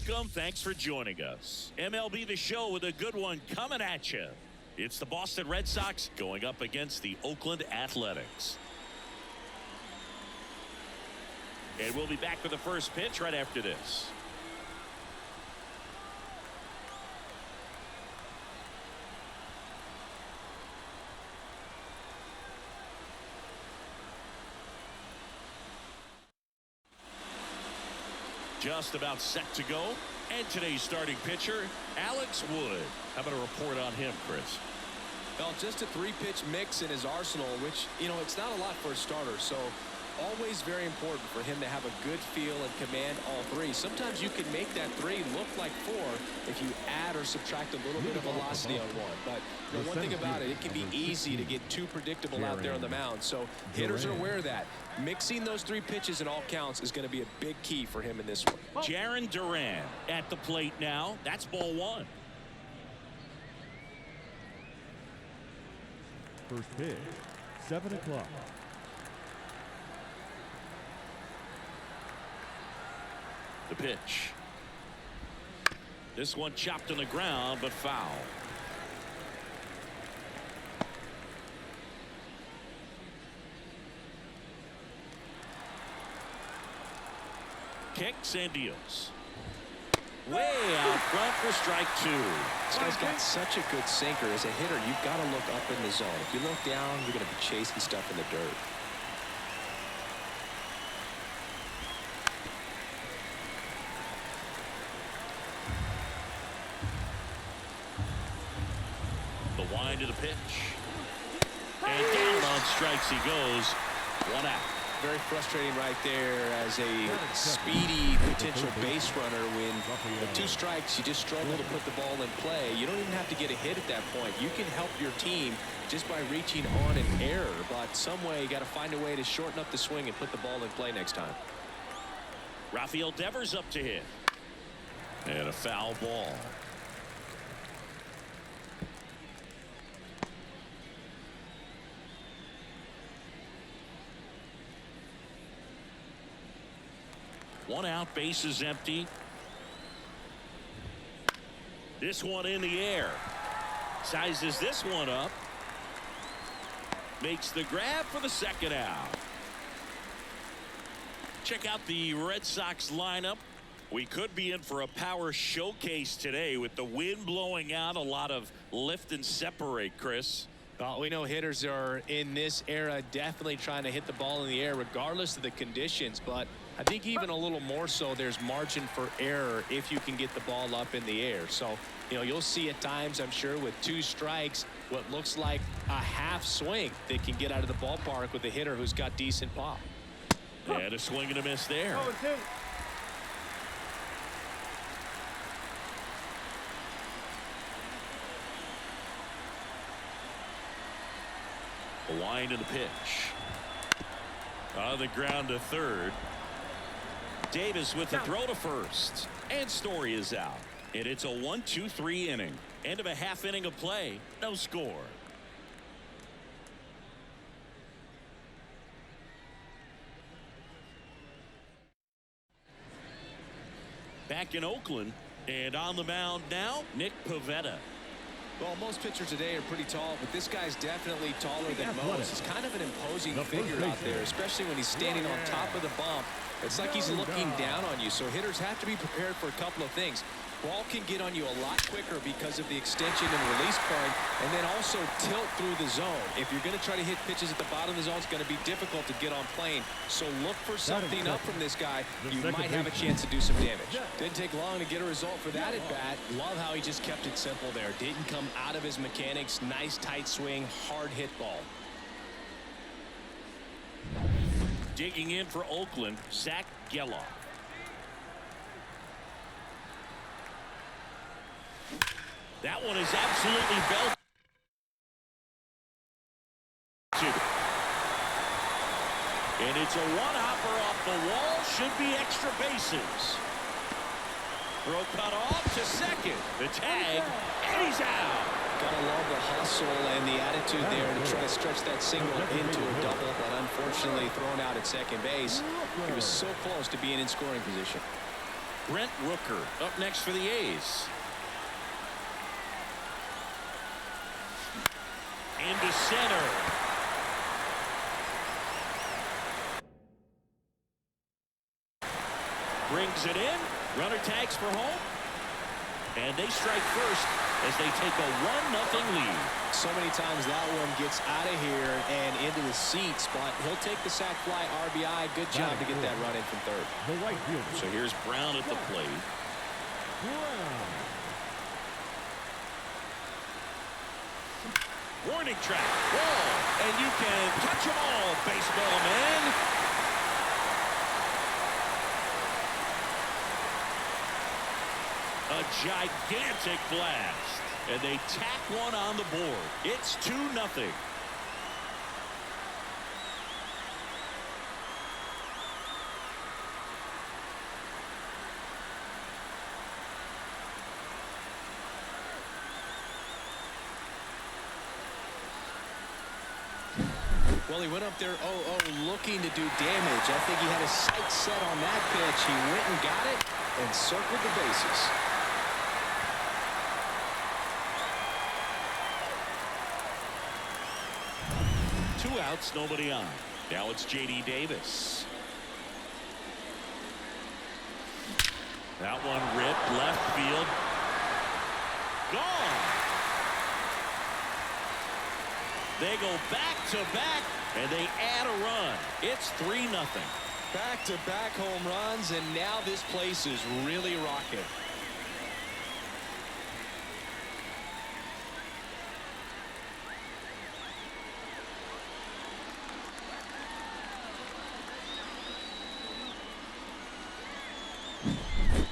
Welcome. Thanks for joining us. MLB The Show with a good one coming at you. It's the Boston Red Sox going up against the Oakland Athletics. And we'll be back with the first pitch right after this. Just about set to go. And today's starting pitcher, Alex Wood. How about a report on him, Chris? Well, just a three-pitch mix in his arsenal, which, it's not a lot for a starter. So always very important for him to have a good feel and command all three. Sometimes you can make that three look like four if you add or subtract a little bit of velocity on one. But one thing about it, it can be easy to get too predictable out there on the mound. So hitters are aware of that. Mixing those three pitches in all counts is going to be a big key for him in this one. Jarren Duran at the plate now. That's ball one. First pitch, 7 o'clock. The pitch. This one chopped on the ground, but foul. Kicks and deals. Way out front for strike two. This guy's got such a good sinker. As a hitter, you've got to look up in the zone. If you look down, you're going to be chasing stuff in the dirt. The wind of the pitch. And down on strikes he goes. One out. Very frustrating right there as a speedy potential base runner. When with two strikes, you just struggle to put the ball in play. You don't even have to get a hit at that point. You can help your team just by reaching on an error. But some way, you got to find a way to shorten up the swing and put the ball in play next time. Rafael Devers up to hit. And a foul ball. One out, base is empty. This one in the air. Sizes this one up. Makes the grab for the second out. Check out the Red Sox lineup. We could be in for a power showcase today with the wind blowing out. A lot of lift and separate, Chris. Well, we know hitters are in this era definitely trying to hit the ball in the air regardless of the conditions, but I think even a little more so there's margin for error if you can get the ball up in the air. So, you'll see at times, I'm sure, with two strikes, what looks like a half swing that can get out of the ballpark with a hitter who's got decent pop. And a swing and a miss there. The wind of the pitch. On the ground to third. Davis with the throw to first. And Story is out. And it's a 1-2-3 inning. End of a half inning of play. No score. Back in Oakland. And on the mound now, Nick Pivetta. Well, most pitchers today are pretty tall, but this guy's definitely taller than most. He's kind of an imposing figure out there, especially when he's standing on top of the bump. It's like he's looking down on you, so hitters have to be prepared for a couple of things. Ball can get on you a lot quicker because of the extension and release point, and then also tilt through the zone. If you're going to try to hit pitches at the bottom of the zone, it's going to be difficult to get on plane. So look for something up from this guy. You might have a chance to do some damage. Didn't take long to get a result for that at bat. Love how he just kept it simple there. Didn't come out of his mechanics. Nice tight swing, hard hit ball. Digging in for Oakland, Zach Geloff. That one is absolutely belted. And it's a one-hopper off the wall. Should be extra bases. Throw cut off to second. The tag, and he's out. Gotta love the hustle and the attitude there to try to stretch that single into a double, but unfortunately thrown out at second base. He was so close to being in scoring position. Brent Rooker up next for the A's. Into center. Brings it in. Runner tags for home. And they strike first as they take a 1-0 lead. So many times that one gets out of here and into the seats, but he'll take the sac fly RBI. Good job to get that run in from third. The right fielder. So here's Brown at the plate. Brown. Warning track. Ball. And you can touch them all, baseball man. A gigantic blast. And they tack one on the board. It's 2-0. Well, he went up there 0-0 looking to do damage. I think he had his sights set on that pitch. He went and got it and circled the bases. Two outs, nobody on. Now it's J.D. Davis. That one ripped left field. Gone. They go back-to-back, and they add a run. It's 3-0. Back-to-back home runs, and now this place is really rocking.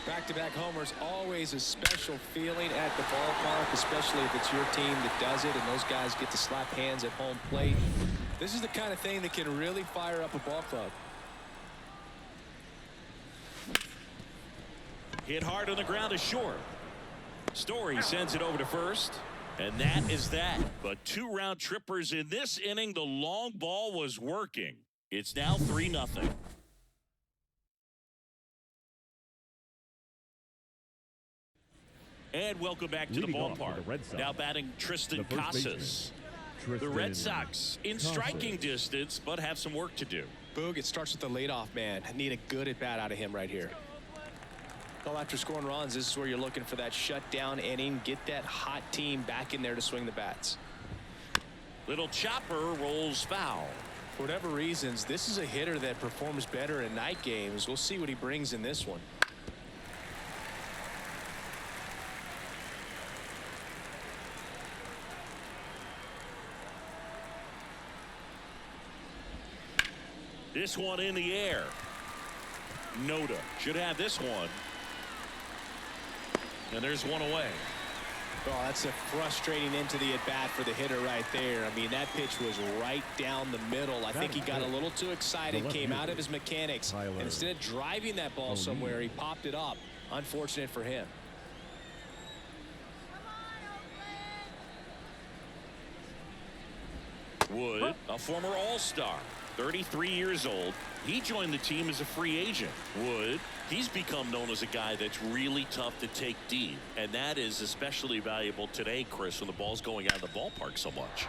Back-to-back homers, always a special feeling at the ballpark, especially if it's your team that does it and those guys get to slap hands at home plate. This is the kind of thing that can really fire up a ball club. Hit hard on the ground is short. Story sends it over to first. And that is that. But 2 round trippers in this inning. The long ball was working. It's now 3-0. And welcome back to the ballpark. Now batting Tristan Casas. The Red Sox in striking distance, but have some work to do. Boog, it starts with the leadoff man. Need a good at bat out of him right here. Well, after scoring runs, this is where you're looking for that shutdown inning. Get that hot team back in there to swing the bats. Little chopper rolls foul. For whatever reasons, this is a hitter that performs better in night games. We'll see what he brings in this one. This one in the air. Noda should have this one. And there's one away. Oh, that's a frustrating end to the at-bat for the hitter right there. I mean, that pitch was right down the middle. I think he got a little too excited, came out of his mechanics, and instead of driving that ball somewhere, he popped it up. Unfortunate for him. Wood, a former All-Star, 33 years old. He joined the team as a free agent. Wood, he's become known as a guy that's really tough to take deep. And that is especially valuable today, Chris, when the ball's going out of the ballpark so much.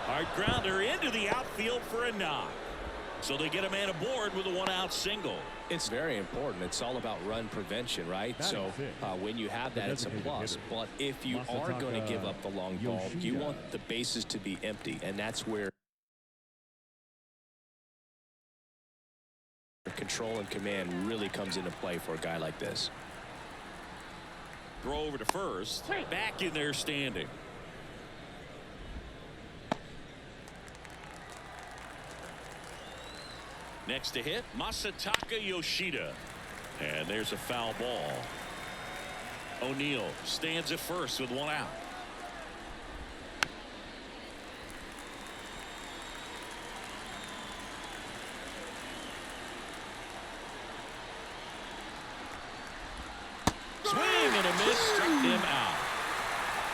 Hard grounder into the outfield for a knock. So they get a man aboard with a 1-out single. It's very important. It's all about run prevention, right? So when you have that, it's a plus. But if you are going to give up the long ball, you want the bases to be empty. And that's where control and command really comes into play for a guy like this. Throw over to first. Back in there standing. Next to hit, Masataka Yoshida. And there's a foul ball. O'Neill stands at first with 1 out. Swing and a miss, struck him out.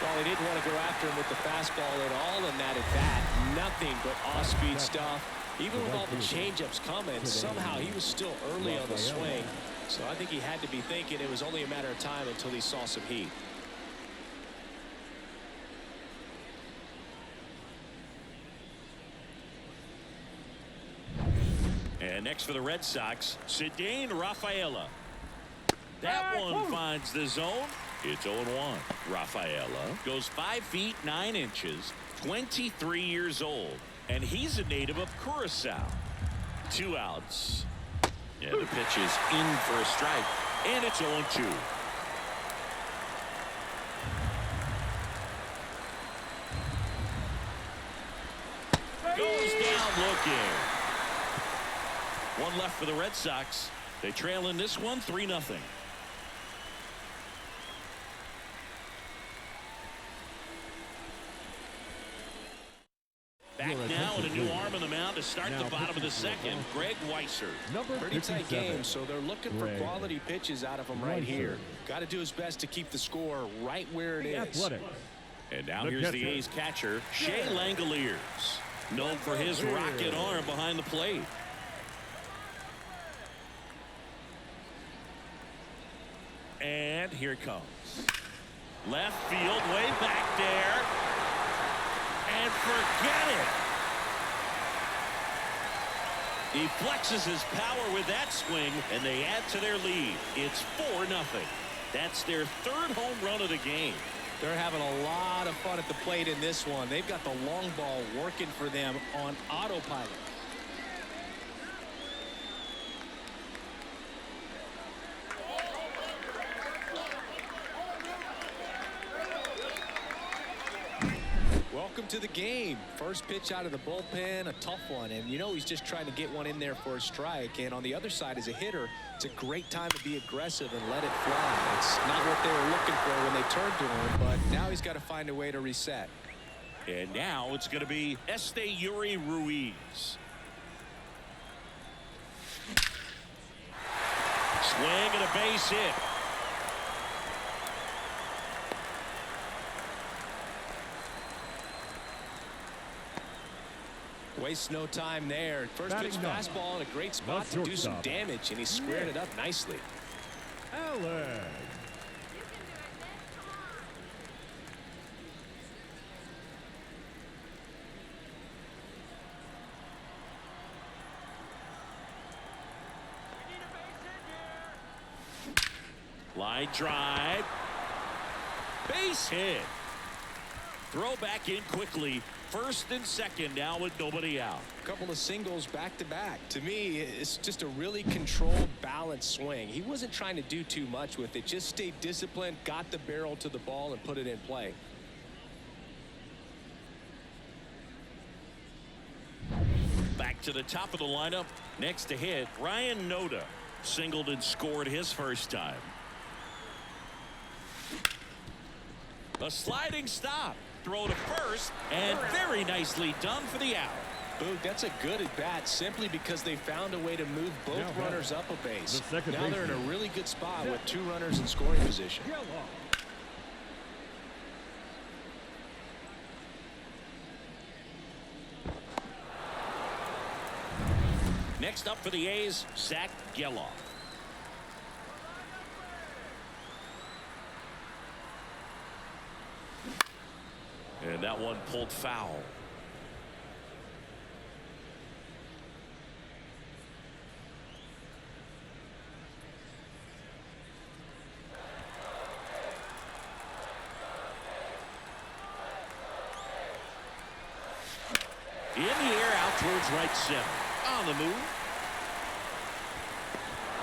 Well, they didn't want to go after him with the fastball at all in that at bat. Nothing but off-speed stuff. Even with all the changeups coming, somehow he was still early on the swing. So I think he had to be thinking it was only a matter of time until he saw some heat. And next for the Red Sox, Cedane Rafaela. That one finds the zone. It's 0-1. Rafaela goes 5 feet 9 inches, 23 years old, and he's a native of Curacao. 2 outs. Yeah, the pitch is in for a strike, and it's 0-2. Goes down looking. One left for the Red Sox. They trail in this one 3-0. Back now and a new arm on the mound to start the bottom of the second. Greg Weisser. Pretty tight game, so they're looking for quality pitches out of him right here. Got to do his best to keep the score right where it is. And now here's the A's catcher, Shea Langoliers, known for his rocket arm behind the plate. And here it comes. Left field, way back there. And forget it. He flexes his power with that swing, and they add to their lead. It's 4-0. That's their 3rd home run of the game. They're having a lot of fun at the plate in this one. They've got the long ball working for them on autopilot. Welcome to the game. First pitch out of the bullpen, a tough one, and you know he's just trying to get one in there for a strike. And on the other side, as a hitter, it's a great time to be aggressive and let it fly. It's not what they were looking for when they turned to him, but now he's got to find a way to reset. And now it's going to be Yuri Ruiz. Swing and a base hit. Wastes no time there. First pitch fastball in a great spot to do some damage, and he squared it up nicely. Alex. Line drive. Base hit. Throw back in quickly. First and second now with nobody out. A couple of singles back-to-back. To me, it's just a really controlled, balanced swing. He wasn't trying to do too much with it. Just stayed disciplined, got the barrel to the ball, and put it in play. Back to the top of the lineup. Next to hit, Ryan Noda. Singled and scored his first time. A sliding stop. Throw to first, and very nicely done for the out. Boog, that's a good at bat simply because they found a way to move both runners up a base. Now they're in a really good spot with 2 runners in scoring position. Next up for the A's, Zach Geloff. And that one pulled foul. In the air out towards right center. On the move.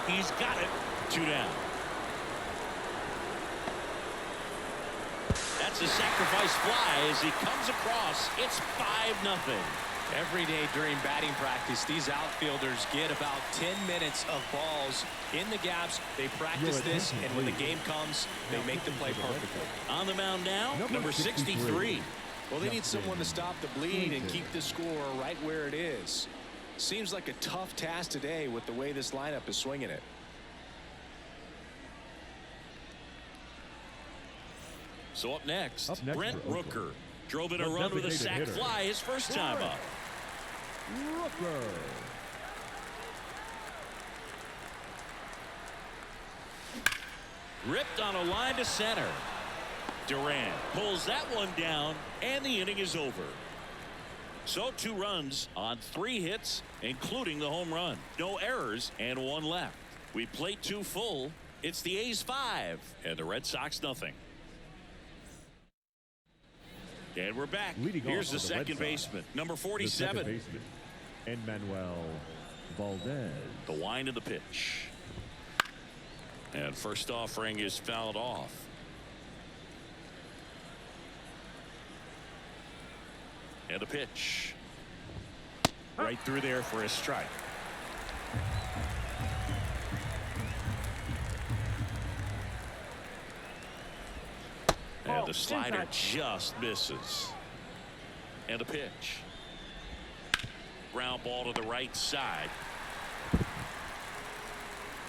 He's got it. 2 down. That's a sacrifice fly as he comes across. It's 5-0. Every day during batting practice, these outfielders get about 10 minutes of balls in the gaps. They practice this, and when the game comes, they make the play perfectly. On the mound now, number 63. Well, they need someone to stop the bleed and keep the score right where it is. Seems like a tough task today with the way this lineup is swinging it. So up next Brent Rooker. Drove in a run with a sac fly his first time up. Rooker. Ripped on a line to center. Durant pulls that one down, and the inning is over. So 2 runs on 3 hits, including the home run. No errors and 1 left. We played 2 full. It's the A's 5 and the Red Sox nothing. And we're back. Here's the second baseman, number 47. The second baseman, Emmanuel Valdez. The wind of the pitch. And first offering is fouled off. And a pitch. Right through there for a strike. And the slider just misses. And a pitch. Ground ball to the right side.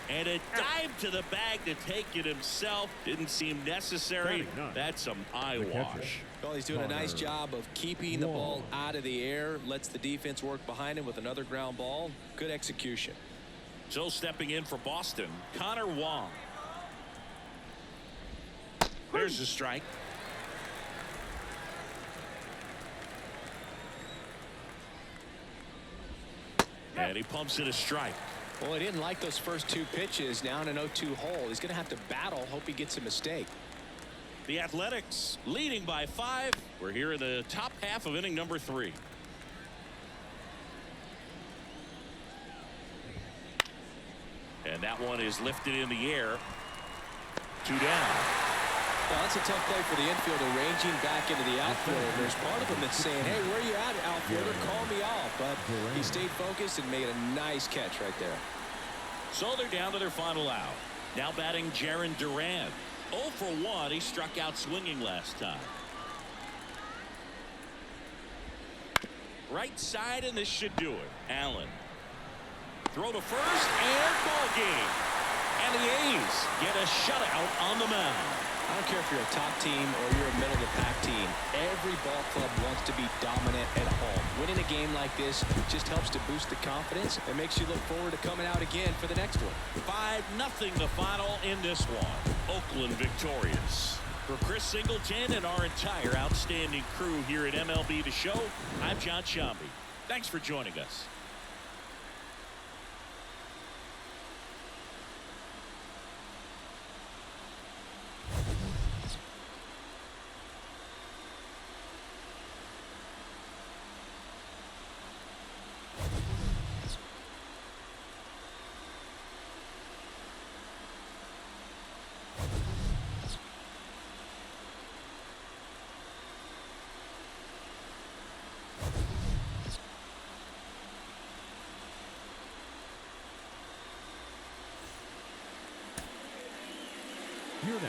And a dive to the bag to take it himself. Didn't seem necessary. That's some eyewash. Well, he's doing a nice job of keeping the ball out of the air. Lets the defense work behind him with another ground ball. Good execution. So stepping in for Boston, Connor Wong. There's the strike. And he pumps it a strike. Well, he didn't like those first 2 pitches. Now in an 0-2 hole. He's going to have to battle. Hope he gets a mistake. The Athletics leading by 5. We're here in the top half of inning number 3. And that one is lifted in the air. 2 down. Well, that's a tough play for the infielder, ranging back into the outfield. There's part of him that's saying, hey, where are you at, outfielder? Call me off. But he stayed focused and made a nice catch right there. So they're down to their final out. Now batting Jarren Duran. 0 for 1. He struck out swinging last time. Right side, and this should do it. Allen. Throw to first, and ball game. And the A's get a shutout on the mound. I don't care if you're a top team or you're a middle-of-the-pack team. Every ball club wants to be dominant at home. Winning a game like this just helps to boost the confidence and makes you look forward to coming out again for the next one. 5-0 the final in this one. Oakland victorious. For Chris Singleton and our entire outstanding crew here at MLB The Show, I'm John Shambi. Thanks for joining us. Here now.